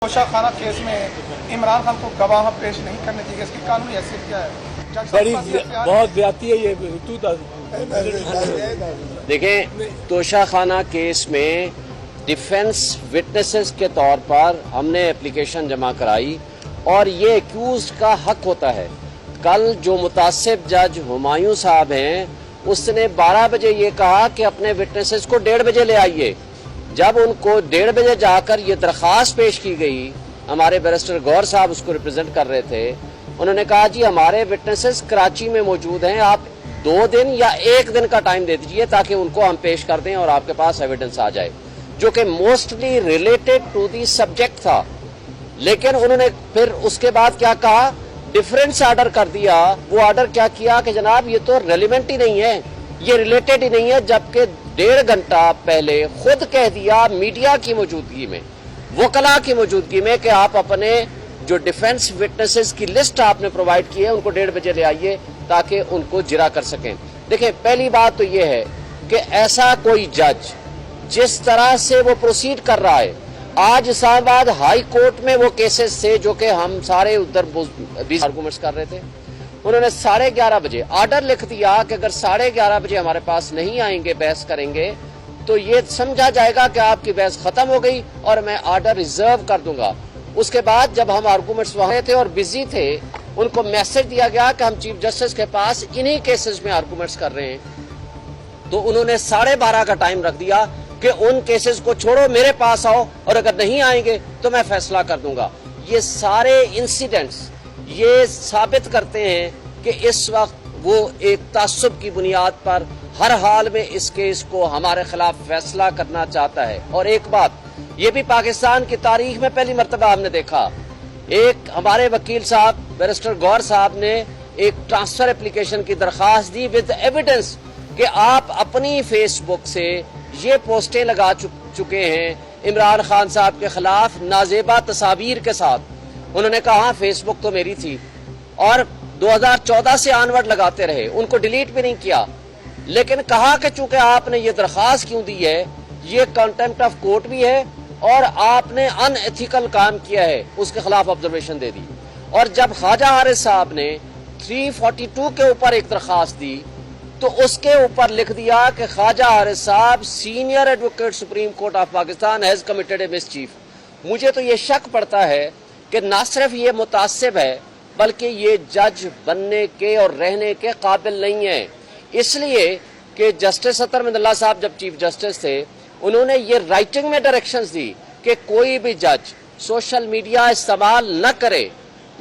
तोशा खाना केस में इमरान खान को गवाह पेश नहीं करने चाहिए, इसकी कानूनी हैसियत क्या है? बड़ी बहुत ज्यादती है ये देखें, तोशा खाना केस में डिफेंस विटनेसेस के तौर पर हमने एप्लीकेशन जमा कराई और ये एक्यूज का हक होता है। कल जो मुतासिब जज हुमायूं साहब हैं, उसने 12 बजे ये कहा कि अपने विटनेसेस को 1:30 बजे ले आइए। जब उनको 1:30 बजे जाकर ये दरख्वास्त पेश की गई, हमारे बैरिस्टर गौर साहब उसको रिप्रेजेंट कर रहे थे, उन्होंने कहा जी हमारे विटनेसेस कराची में मौजूद हैं, आप 2 दिन या 1 दिन का टाइम दे दीजिए ताकि उनको हम पेश कर दें और आपके पास एविडेंस आ जाए, जो कि mostly related to the subject था। लेकिन उन्होंने फिर उसके बाद क्या कहा, डिफरेंस आर्डर कर दिया। वो आर्डर क्या किया कि जनाब ये तो रेलिवेंट ही नहीं है, ये रिलेटेड ही नहीं है, जबकि 1.5 घंटा पहले खुद कह दिया मीडिया की मौजूदगी में, वकला की मौजूदगी में, कि आप अपने जो डिफेंस विटनेसेस की लिस्ट आपने प्रोवाइड की है उनको 1:30 बजे ले आइए ताकि उनको जिरा कर सकें। देखिए, पहली बात तो ये है कि ऐसा कोई जज जिस तरह से वो प्रोसीड कर रहा है, आज इस्लामाबाद हाई कोर्ट में वो केसेस थे जो कि हम सारे उधर 20 आर्गूमेंट्स कर रहे थे, उन्होंने 11:30 बजे आर्डर लिख दिया कि अगर 11:30 बजे हमारे पास नहीं आएंगे, बहस करेंगे, तो ये समझा जाएगा कि आपकी बहस खत्म हो गई और मैं आर्डर रिजर्व कर दूंगा। उसके बाद जब हम आर्गूमेंट्स वहां थे और बिजी थे, उनको मैसेज दिया गया कि हम चीफ जस्टिस के पास इन्हीं केसेस में आर्गूमेंट्स कर रहे हैं, तो उन्होंने 12:30 का टाइम रख दिया कि उन केसेस को छोड़ो, मेरे पास आओ और अगर नहीं आएंगे तो मैं फैसला कर दूंगा। ये सारे इंसिडेंट्स ये साबित करते हैं कि इस वक्त वो एक तासुब की बुनियाद पर हर हाल में इस केस को हमारे खिलाफ फैसला करना चाहता है। और एक बात, ये भी पाकिस्तान की तारीख में पहली मर्तबा हमने देखा, एक हमारे वकील साहब बैरिस्टर गौर साहब ने एक ट्रांसफर एप्लीकेशन की दरखास्त दी विद एविडेंस कि आप अपनी फेसबुक से ये पोस्टें लगा चुके हैं इमरान खान साहब के खिलाफ नाजेबा तस्वीर के साथ। उन्होंने कहा फेसबुक तो मेरी थी और 2014 से ऑनवर्ड लगाते रहे, उनको डिलीट भी नहीं किया, लेकिन कहा कि चूंकि आपने ये दरखास्त क्यों दी है, ये कंटेम्प्ट ऑफ कोर्ट भी है और आपने अनएथिकल काम किया है, उसके खिलाफ ऑब्जर्वेशन दे दी। और जब ख्वाजा हारिस साहब ने 342 के ऊपर एक दरखास्त दी तो उसके ऊपर लिख दिया कि ख्वाजा हारिस साहब senior advocate supreme court of Pakistan has committed A mischief. मुझे तो ये शक पड़ता है कि न सिर्फ ये मुतासिब है बल्कि ये जज बनने के और रहने के काबिल नहीं है, इसलिए कि जस्टिस अतर मिनल्ला साहब जब चीफ जस्टिस थे, उन्होंने ये राइटिंग में डायरेक्शंस दी कि कोई भी जज सोशल मीडिया इस्तेमाल न करे,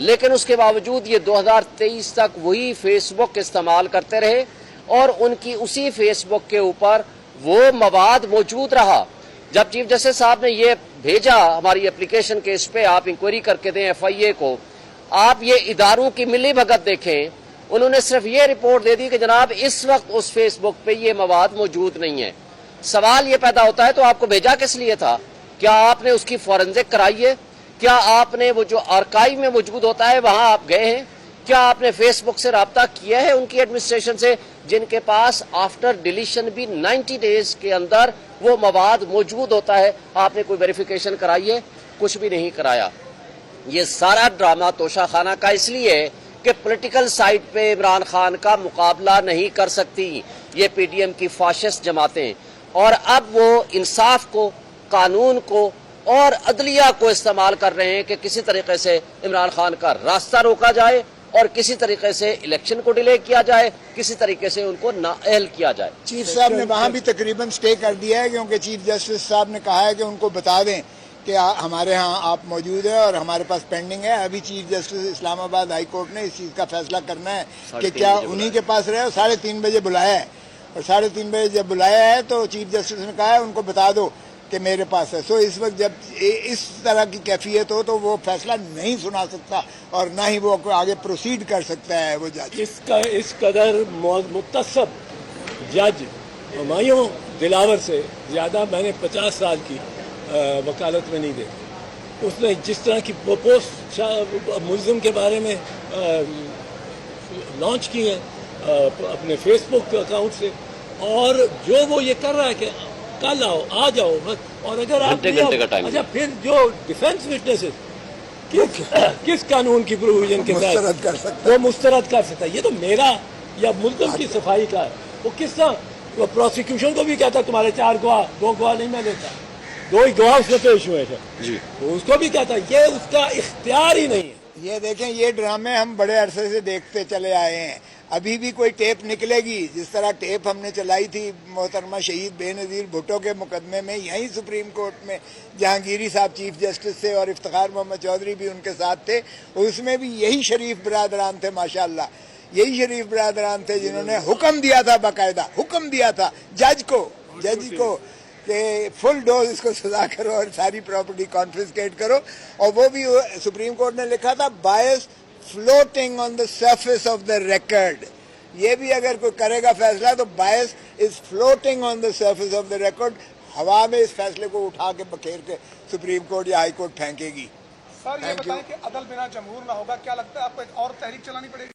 लेकिन उसके बावजूद ये 2023 तक वही फेसबुक इस्तेमाल करते रहे और उनकी उसी फेसबुक के ऊपर वो मवाद मौजूद रहा। जब चीफ जस्टिस साहब ने ये भेजा हमारी एप्लीकेशन के इस पे आप इंक्वायरी करके दें FIA को, आप ये इदारों की मिली भगत देखें, उन्होंने सिर्फ ये रिपोर्ट दे दी कि जनाब इस वक्त उस फेसबुक पे ये मवाद मौजूद नहीं है। सवाल ये पैदा होता है तो आपको भेजा किस लिए था? क्या आपने उसकी फॉरेंसिक कराई है? क्या आपने वो जो आर्काइव में मौजूद होता है वहां आप गए हैं? क्या आपने फेसबुक से राब्ता किया है उनकी एडमिनिस्ट्रेशन से, जिनके पास आफ्टर डिलीशन भी 90 डेज के अंदर वो मवाद मौजूद होता है? आपने कोई वेरिफिकेशन कराई है? कुछ भी नहीं कराया। ये सारा ड्रामा तोशा खाना का इसलिए है कि पॉलिटिकल साइड पे इमरान खान का मुकाबला नहीं कर सकती ये PDM की फाशिस्ट जमातें, और अब वो इंसाफ को, कानून को और अदलिया को इस्तेमाल कर रहे हैं कि किसी तरीके से इमरान खान का रास्ता रोका जाए और किसी तरीके से इलेक्शन को डिले किया जाए, किसी तरीके से उनको नाअहल किया जाए। चीफ साहब ने वहाँ भी तकरीबन स्टे कर दिया है, क्योंकि चीफ जस्टिस साहब ने कहा है कि उनको बता दें कि हमारे यहाँ आप मौजूद हैं और हमारे पास पेंडिंग है। अभी chief justice Islamabad high court ने इस चीज़ का फैसला करना है कि क्या उन्हीं के पास रहे, और 3:30 बजे बुलाया है, और 3:30 बजे जब बुलाया है तो चीफ जस्टिस ने कहा है उनको बता दो कि मेरे पास है। सो इस वक्त जब इस तरह की कैफियत हो तो वो फैसला नहीं सुना सकता और ना ही वो आगे प्रोसीड कर सकता है वो जज। इस कदर मुत्तसब जज हुमायूं दिलावर से ज़्यादा मैंने 50 साल की वकालत में नहीं देखी। उसने जिस तरह की पोस्ट मुल्ज़िम के बारे में लॉन्च की है अपने फेसबुक अकाउंट से, और जो वो ये कर रहा है कि कल आओ, आ जाओ बस, اور اگر آپ گھنٹے گھنٹے کا ٹائم اچھا پھر جو ڈیفینس وٹنسز کس قانون کی پروویژن کے مسترد کر تحت سکتا وہ مسترد کر سکتا ہے؟ یہ تو میرا یا ملزم کی صفائی کا ہے. وہ کس طرح وہ پروسیکیوشن کو بھی کہتا تمہارے 4 گواہ 2 گواہ نہیں میں دیتا, 2 ہی گواہ اس میں پیش ہوئے تھے جی. تو اس کو بھی کہتا یہ اس کا اختیار ہی نہیں ہے. یہ دیکھیں یہ ڈرامے ہم بڑے عرصے سے دیکھتے چلے آئے ہیں. ابھی بھی کوئی ٹیپ نکلے گی جس طرح ٹیپ ہم نے چلائی تھی محترمہ شہید بے نظیر بھٹو کے مقدمے میں یہیں سپریم کورٹ میں, جہانگیری صاحب چیف جسٹس تھے اور افتخار محمد چودھری بھی ان کے ساتھ تھے. اس میں بھی یہی شریف برادران تھے ماشاءاللہ, یہی شریف برادران تھے جنہوں نے حکم دیا تھا, باقاعدہ حکم دیا تھا جج کو کہ فل ڈوز اس کو سزا کرو اور ساری پراپرٹی کانفسکیٹ کرو. اور وہ بھی سپریم کورٹ نے لکھا تھا bias floating on the surface of the record. یہ بھی اگر کوئی کرے گا فیصلہ تو bias is floating on the surface of the record, ہوا میں اس فیصلے کو اٹھا کے بکھیر کے سپریم کورٹ یا ہائی کورٹ پھینکے گی. سر یہ بتائیں کہ عدل بنا جمہور نہ ہوگا, کیا لگتا ہے آپ کو ایک اور تحریک چلانی پڑے گی؟